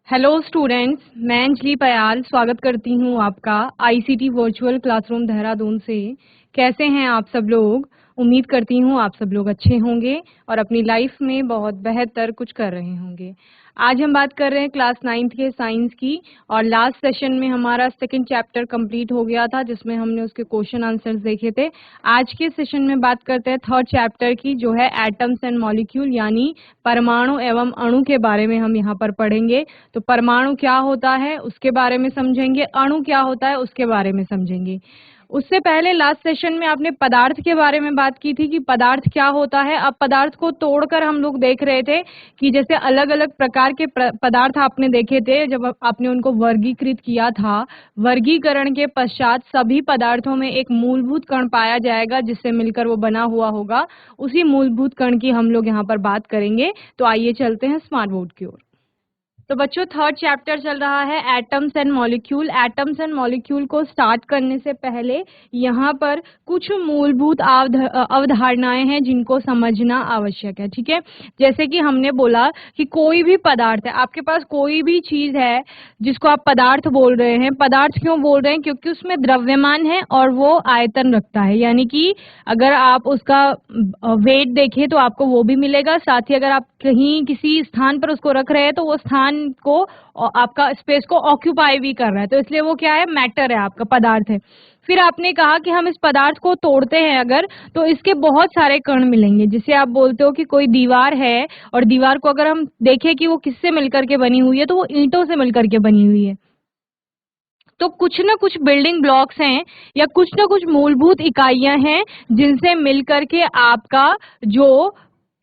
Hello students, मैं अंजलि पयाल स्वागत करती हूँ आपका आईसीटी वर्चुअल क्लासरूम देहरादून से। कैसे हैं आप सब लोग? उम्मीद करती हूँ आप सब लोग अच्छे होंगे और अपनी लाइफ में बहुत बेहतर कुछ कर रहे होंगे। आज हम बात कर रहे हैं क्लास 9th के साइंस की और लास्ट सेशन में हमारा सेकंड चैप्टर कंप्लीट हो गया था जिसमें हमने उसके क्वेश्चन आंसर्स देखे थे। आज के सेशन में बात करते हैं थर्ड चैप्टर की, जो है एटम्स एंड मॉलिक्यूल, यानी परमाणु एवं अणु के बारे में हम यहाँ पर पढ़ेंगे। तो परमाणु क्या होता है उसके बारे में समझेंगे, अणु क्या होता है उसके बारे में समझेंगे। उससे पहले लास्ट सेशन में आपने पदार्थ के बारे में बात की थी कि पदार्थ क्या होता है। अब पदार्थ को तोड़कर हम लोग देख रहे थे कि जैसे अलग अलग प्रकार के पदार्थ आपने देखे थे जब आपने उनको वर्गीकृत किया था। वर्गीकरण के पश्चात सभी पदार्थों में एक मूलभूत कण पाया जाएगा जिससे मिलकर वो बना हुआ होगा। उसी मूलभूत कण की हम लोग यहाँ पर बात करेंगे। तो आइए चलते हैं स्मार्ट बोर्ड की ओर। तो बच्चों, थर्ड चैप्टर चल रहा है atoms and molecule. Atoms and molecule को स्टार्ट करने से पहले यहाँ पर कुछ मूलभूत अवधारणाएं हैं जिनको समझना आवश्यक है, ठीक है। जैसे कि हमने बोला कि कोई भी पदार्थ है, आपके पास कोई भी चीज है जिसको आप पदार्थ बोल रहे हैं। पदार्थ क्यों बोल रहे हैं? क्योंकि उसमें द्रव्यमान है और वो आयतन रखता है, यानी कि अगर आप उसका वेट देखें तो आपको वो भी मिलेगा। साथ ही अगर आप कहीं किसी स्थान पर उसको रख रहे हैं तो वो स्थान को आपका स्पेस को ऑक्यूपाई भी कर रहा है, तो इसलिए वो क्या है? मैटर है, आपका पदार्थ है। फिर आपने कहा कि हम इस पदार्थ को तोड़ते हैं अगर, तो इसके बहुत सारे कण मिलेंगे। जिसे आप बोलते हो कि कोई दीवार है और दीवार को अगर हम देखें कि वो किससे मिलकर के बनी हुई है, तो वो ईंटों से मिलकर के बनी हुई है। तो कुछ ना कुछ बिल्डिंग ब्लॉक्स हैं या कुछ ना कुछ मूलभूत इकाइयां हैं जिनसे मिलकर के आपका जो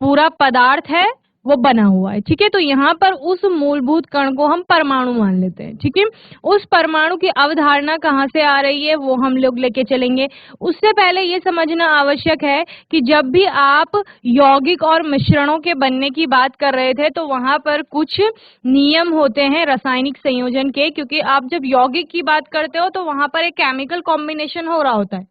पूरा पदार्थ है वो बना हुआ है, ठीक है। तो यहाँ पर उस मूलभूत कण को हम परमाणु मान लेते हैं, ठीक है। उस परमाणु की अवधारणा कहाँ से आ रही है वो हम लोग लेके चलेंगे। उससे पहले ये समझना आवश्यक है कि जब भी आप यौगिक और मिश्रणों के बनने की बात कर रहे थे तो वहां पर कुछ नियम होते हैं रासायनिक संयोजन के, क्योंकि आप जब यौगिक की बात करते हो तो वहां पर एक केमिकल कॉम्बिनेशन हो रहा होता है।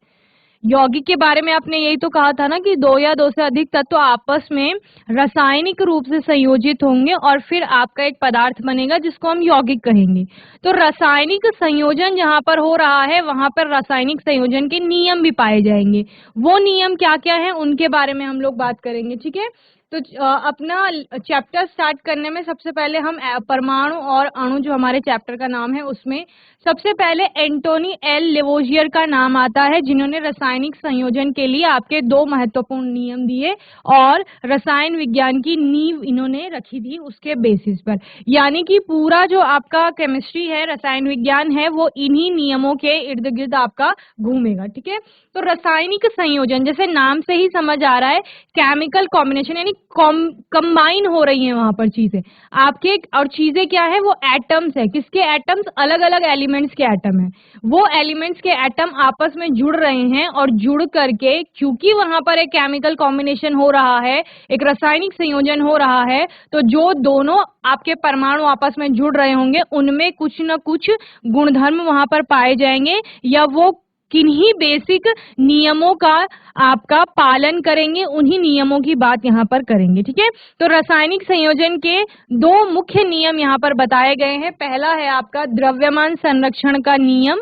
यौगिक के बारे में आपने यही तो कहा था ना कि दो या दो से अधिक तत्व आपस में रासायनिक रूप से संयोजित होंगे और फिर आपका एक पदार्थ बनेगा जिसको हम यौगिक कहेंगे। तो रासायनिक संयोजन जहां पर हो रहा है वहां पर रासायनिक संयोजन के नियम भी पाए जाएंगे। वो नियम क्या क्या है उनके बारे में हम लोग बात करेंगे, ठीक है। तो अपना चैप्टर स्टार्ट करने में सबसे पहले हम परमाणु और अणु, जो हमारे चैप्टर का नाम है, उसमें सबसे पहले एंटोनी एल लेवोजियर का नाम आता है, जिन्होंने रासायनिक संयोजन के लिए आपके दो महत्वपूर्ण नियम दिए और रसायन विज्ञान की नींव इन्होंने रखी थी उसके बेसिस पर। यानी कि पूरा जो आपका केमिस्ट्री है, रसायन विज्ञान है, वो इन्हीं नियमों के इर्द गिर्द आपका घूमेगा, ठीक है। तो रासायनिक संयोजन, जैसे नाम से ही समझ आ रहा है, केमिकल कॉम्बिनेशन, यानी कंबाइन हो रही हैं वहां पर चीजें आपके। और चीजें क्या है? वो एटम्स है। किसके एटम्स? अलग अलग एलिमेंट्स के एटम है। वो एलिमेंट्स के एटम आपस में जुड़ रहे हैं और जुड़ करके, क्योंकि वहां पर एक केमिकल कॉम्बिनेशन हो रहा है, एक रासायनिक संयोजन हो रहा है, तो जो दोनों आपके परमाणु आपस में जुड़ रहे होंगे उनमें कुछ न कुछ गुणधर्म वहां पर पाए जाएंगे, या वो किन्हीं बेसिक नियमों का आपका पालन करेंगे। उन्हीं नियमों की बात यहाँ पर करेंगे, ठीक है। तो रासायनिक संयोजन के दो मुख्य नियम यहाँ पर बताए गए हैं। पहला है आपका द्रव्यमान संरक्षण का नियम,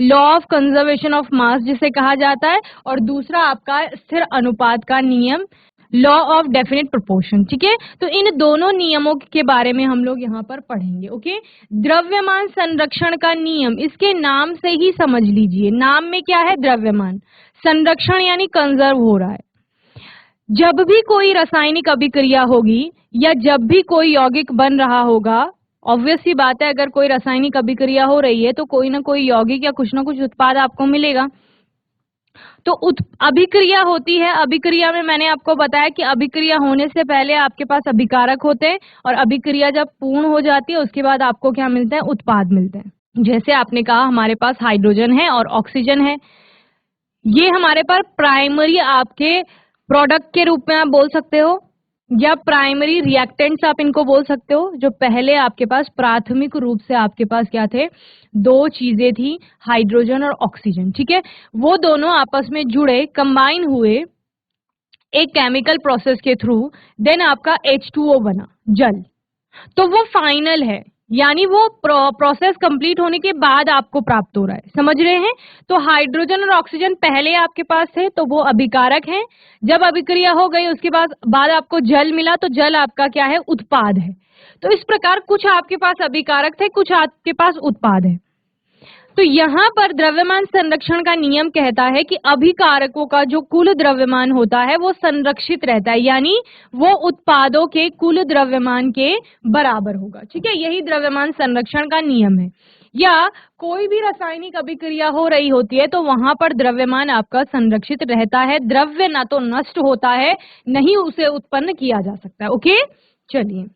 लॉ ऑफ कंजर्वेशन ऑफ मास जिसे कहा जाता है, और दूसरा आपका स्थिर अनुपात का नियम, लॉ ऑफ डेफिनेट प्रोपोर्शन, ठीक है। तो इन दोनों नियमों के बारे में हम लोग यहाँ पर पढ़ेंगे, ओके। द्रव्यमान संरक्षण का नियम, इसके नाम से ही समझ लीजिए, नाम में क्या है? द्रव्यमान। संरक्षण यानी कंजर्व हो रहा है। जब भी कोई रासायनिक अभिक्रिया होगी या जब भी कोई यौगिक बन रहा होगा, ऑब्वियस सी बात है, अगर कोई रासायनिक अभिक्रिया हो रही है तो कोई ना कोई यौगिक या कुछ ना कुछ उत्पाद आपको मिलेगा। तो अभिक्रिया होती है। अभिक्रिया में मैंने आपको बताया कि अभिक्रिया होने से पहले आपके पास अभिकारक होते हैं और अभिक्रिया जब पूर्ण हो जाती है उसके बाद आपको क्या मिलता है? उत्पाद मिलते हैं। जैसे आपने कहा हमारे पास हाइड्रोजन है और ऑक्सीजन है, ये हमारे पास प्राइमरी आपके प्रोडक्ट के रूप में आप बोल सकते हो, या प्राइमरी रिएक्टेंट्स आप इनको बोल सकते हो। जो पहले आपके पास प्राथमिक रूप से आपके पास क्या थे? दो चीजें थी, हाइड्रोजन और ऑक्सीजन, ठीक है। वो दोनों आपस में जुड़े, कंबाइन हुए एक केमिकल प्रोसेस के थ्रू, देन आपका H2O बना, जल। तो वो फाइनल है, यानी वो प्रोसेस कंप्लीट होने के बाद आपको प्राप्त हो रहा है। समझ रहे हैं? तो हाइड्रोजन और ऑक्सीजन पहले आपके पास थे तो वो अभिकारक हैं। जब अभिक्रिया हो गई उसके बाद आपको जल मिला तो जल आपका क्या है? उत्पाद है। तो इस प्रकार कुछ आपके पास अभिकारक थे, कुछ आपके पास उत्पाद है। तो यहाँ पर द्रव्यमान संरक्षण का नियम कहता है कि अभिकारकों का जो कुल द्रव्यमान होता है वो संरक्षित रहता है, यानी वो उत्पादों के कुल द्रव्यमान के बराबर होगा। ठीक है, यही द्रव्यमान संरक्षण का नियम है। या कोई भी रासायनिक अभिक्रिया हो रही होती है तो वहां पर द्रव्यमान आपका संरक्षित रहता है। द्रव्य ना तो नष्ट होता है, नहीं उसे उत्पन्न किया जा सकता है। ओके, चलिए।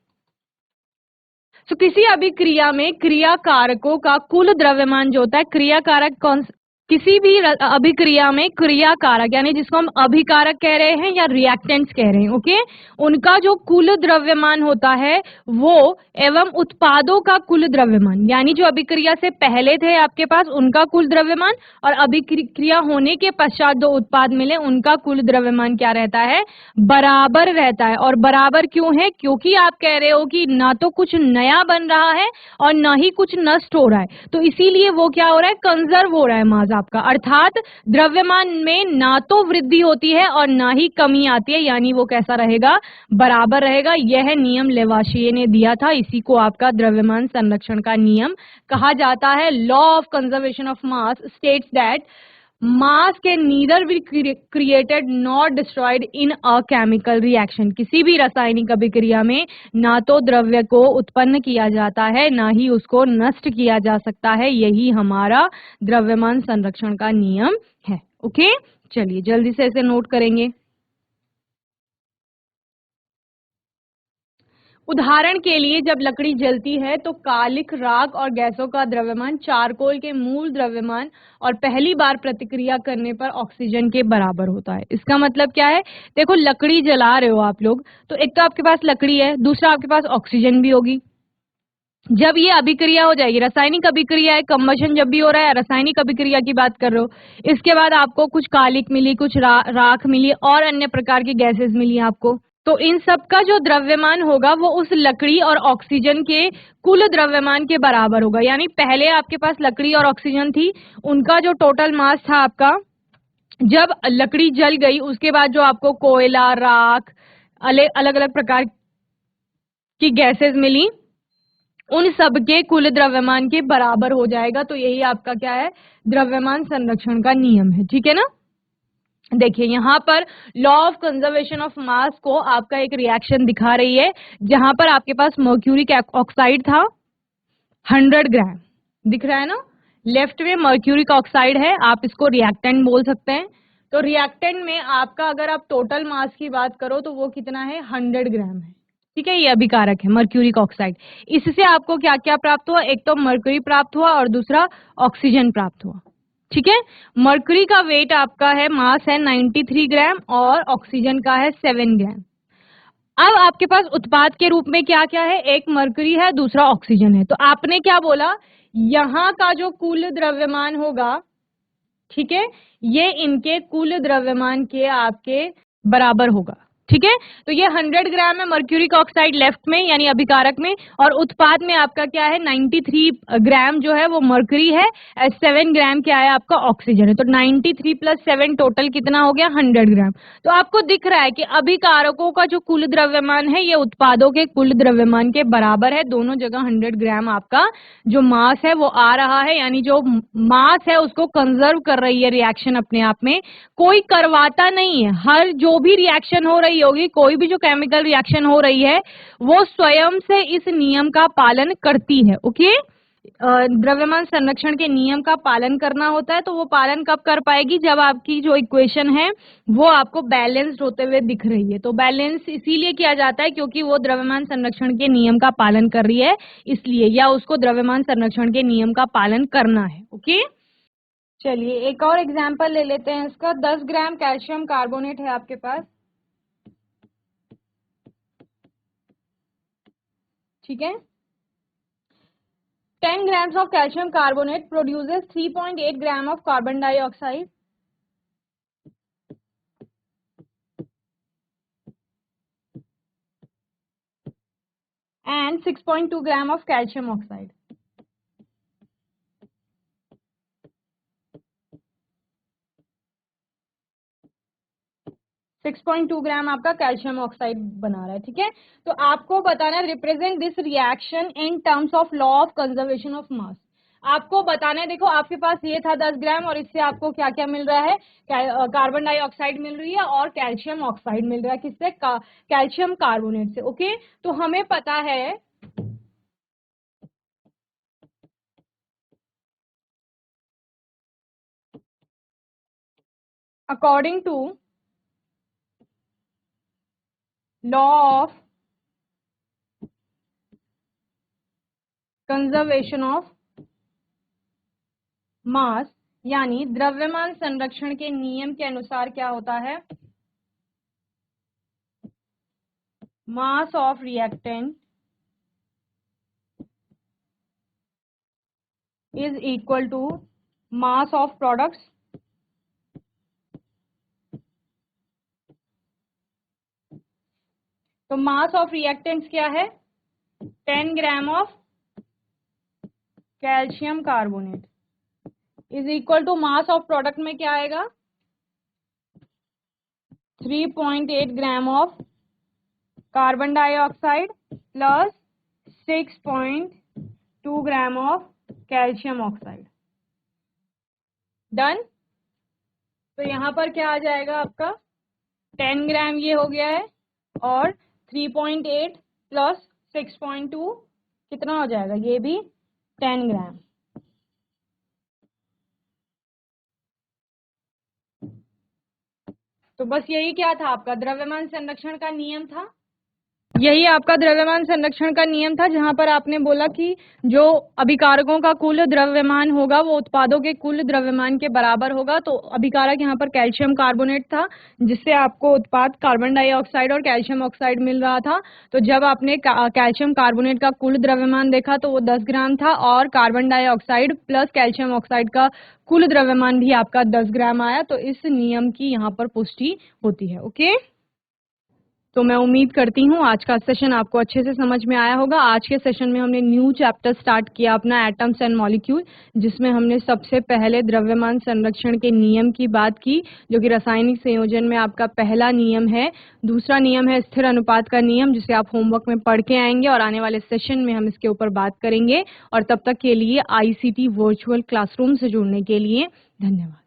तो किसी अभिक्रिया में क्रिया कारकों का कुल द्रव्यमान जो होता है, क्रिया कारक कौन, किसी भी अभिक्रिया में क्रिया कारक यानी जिसको हम अभिकारक कह रहे हैं या रिएक्टेंट्स कह रहे हैं, ओके, उनका जो कुल द्रव्यमान होता है वो एवं उत्पादों का कुल द्रव्यमान, यानी जो अभिक्रिया से पहले थे आपके पास उनका कुल द्रव्यमान और अभिक्रिया होने के पश्चात जो उत्पाद मिले उनका कुल द्रव्यमान क्या रहता है? बराबर रहता है। और बराबर क्यों है? क्योंकि आप कह रहे हो कि ना तो कुछ नया बन रहा है और ना ही कुछ नष्ट हो रहा है, तो इसीलिए वो क्या हो रहा है? कंजर्व हो रहा है मास आपका, अर्थात द्रव्यमान में ना तो वृद्धि होती है और ना ही कमी आती है, यानी वो कैसा रहेगा? बराबर रहेगा। यह नियम लेवाशिये ने दिया था, इसी को आपका द्रव्यमान संरक्षण का नियम कहा जाता है। Law of conservation of mass states that mass can neither be created nor destroyed in a chemical reaction. किसी भी रासायनिक अभिक्रिया में ना तो द्रव्य को उत्पन्न किया जाता है ना ही उसको नष्ट किया जा सकता है। यही हमारा द्रव्यमान संरक्षण का नियम है। ओके, चलिए जल्दी से इसे नोट करेंगे। उदाहरण के लिए जब लकड़ी जलती है तो कालिख, राख और गैसों का द्रव्यमान चारकोल के मूल द्रव्यमान और पहली बार प्रतिक्रिया करने पर ऑक्सीजन के बराबर होता है। इसका मतलब क्या है? देखो, लकड़ी जला रहे हो आप लोग, तो एक तो आपके पास लकड़ी है, दूसरा आपके पास ऑक्सीजन भी होगी। जब ये अभिक्रिया हो जाएगी, रासायनिक अभिक्रिया है, कंबशन जब भी हो रहा है रासायनिक अभिक्रिया की बात कर रहे हो, इसके बाद आपको कुछ कालिख मिली, कुछ राख मिली और अन्य प्रकार की गैसेस मिली आपको। तो इन सब का जो द्रव्यमान होगा वो उस लकड़ी और ऑक्सीजन के कुल द्रव्यमान के बराबर होगा। यानी पहले आपके पास लकड़ी और ऑक्सीजन थी, उनका जो टोटल मास था आपका, जब लकड़ी जल गई उसके बाद जो आपको कोयला, राख, अलग अलग प्रकार की गैसेस मिली, उन सब के कुल द्रव्यमान के बराबर हो जाएगा। तो यही आपका क्या है? द्रव्यमान संरक्षण का नियम है। ठीक है ना? देखिए यहाँ पर लॉ ऑफ कंजर्वेशन ऑफ मास को आपका एक रिएक्शन दिखा रही है, जहां पर आपके पास मर्क्यूरिक ऑक्साइड था 100 ग्राम, दिख रहा है ना? लेफ्ट में मर्क्यूरिक ऑक्साइड है, आप इसको रिएक्टेंट बोल सकते हैं। तो रिएक्टेंट में आपका अगर आप टोटल मास की बात करो तो वो कितना है? 100 ग्राम है। ठीक है, ये अभिकारक है मर्क्यूरिक ऑक्साइड। इससे आपको क्या क्या प्राप्त हुआ? एक तो मर्क्यूरी प्राप्त हुआ और दूसरा ऑक्सीजन प्राप्त हुआ। ठीक है, मर्क्यूरी का वेट आपका है, मास है 93 ग्राम और ऑक्सीजन का है 7 ग्राम। अब आपके पास उत्पाद के रूप में क्या क्या है? एक मर्क्यूरी है, दूसरा ऑक्सीजन है। तो आपने क्या बोला? यहाँ का जो कुल द्रव्यमान होगा, ठीक है, ये इनके कुल द्रव्यमान के आपके बराबर होगा। ठीक है, तो ये 100 ग्राम है मर्क्यूरिक ऑक्साइड लेफ्ट में यानी अभिकारक में, और उत्पाद में आपका क्या है? 93 ग्राम जो है वो मर्क्यूरी है, 7 ग्राम क्या है? आपका ऑक्सीजन है। तो 93 प्लस 7 टोटल कितना हो गया? 100 ग्राम। तो आपको दिख रहा है कि अभिकारकों का जो कुल द्रव्यमान है ये उत्पादों के कुल द्रव्यमान के बराबर है। दोनों जगह 100 ग्राम आपका जो मास है वो आ रहा है, यानी जो मास है उसको कंजर्व कर रही है रिएक्शन अपने आप में, कोई करवाता नहीं है। हर जो भी रिएक्शन हो रही होगी, कोई भी जो केमिकल रिएक्शन हो रही है वो स्वयं से इस नियम का पालन करती है। ओके, द्रव्यमान संरक्षण के नियम का पालन करना होता है। तो वो पालन कब कर पाएगी? जब आपकी जो इक्वेशन है वो आपको बैलेंस्ड होते हुए दिख रही है। तो बैलेंस इसीलिए किया जाता है क्योंकि वो द्रव्यमान संरक्षण के नियम का पालन कर रही है, इसलिए, या उसको द्रव्यमान संरक्षण के नियम का पालन करना है। ओके, चलिए एक और एग्जाम्पल ले लेते हैं इसका। 10 ग्राम कैल्शियम कार्बोनेट है आपके पास, ठीक है। 10 grams of calcium carbonate produces 3.8 gram of carbon dioxide and 6.2 gram of calcium oxide. Six 6.2 ग्राम आपका कैल्शियम ऑक्साइड बना रहा है, ठीक है। तो आपको बताना है represent this reaction in terms of law of conservation of मास। आपको बताना है, देखो आपके पास ये था 10 ग्राम और इससे आपको क्या क्या मिल रहा है, कार्बन डाइऑक्साइड मिल रही है और कैल्शियम ऑक्साइड मिल रहा है, किससे, कैल्शियम कार्बोनेट से। ओके, तो हमें पता है according to law of conservation of mass, यानी द्रव्यमान संरक्षण के नियम के अनुसार क्या होता है, mass of reactant is equal to mass of products तो मास ऑफ रिएक्टेंट्स क्या है, 10 gram of calcium carbonate is equal to mass of product में क्या आएगा, 3.8 gram of carbon dioxide plus 6.2 gram of calcium oxide. Done. तो यहां पर क्या आ जाएगा आपका, 10 ग्राम ये हो गया है और 3.8 प्लस 6.2 कितना हो जाएगा, ये भी 10 ग्राम। तो बस यही क्या था, आपका द्रव्यमान संरक्षण का नियम था। यही आपका द्रव्यमान संरक्षण का नियम था, जहां पर आपने बोला कि जो अभिकारकों का कुल द्रव्यमान होगा वो उत्पादों के कुल द्रव्यमान के बराबर होगा। तो अभिकारक यहाँ पर कैल्शियम कार्बोनेट था, जिससे आपको उत्पाद कार्बन डाइऑक्साइड और कैल्शियम ऑक्साइड मिल रहा था। तो जब आपने कैल्शियम कार्बोनेट का कुल द्रव्यमान देखा तो वो 10 ग्राम था और carbon dioxide plus calcium oxide का कुल द्रव्यमान भी आपका 10 ग्राम आया। तो इस नियम की यहाँ पर पुष्टि होती है। ओके, तो मैं उम्मीद करती हूँ आज का सेशन आपको अच्छे से समझ में आया होगा। आज के सेशन में हमने न्यू चैप्टर स्टार्ट किया अपना एटम्स एंड मॉलिक्यूल, जिसमें हमने सबसे पहले द्रव्यमान संरक्षण के नियम की बात की, जो कि रासायनिक संयोजन में आपका पहला नियम है। दूसरा नियम है स्थिर अनुपात का नियम, जिसे आप होमवर्क में पढ़ के आएंगे और आने वाले सेशन में हम इसके ऊपर बात करेंगे। और तब तक के लिए ICT वर्चुअल क्लासरूम से जुड़ने के लिए धन्यवाद।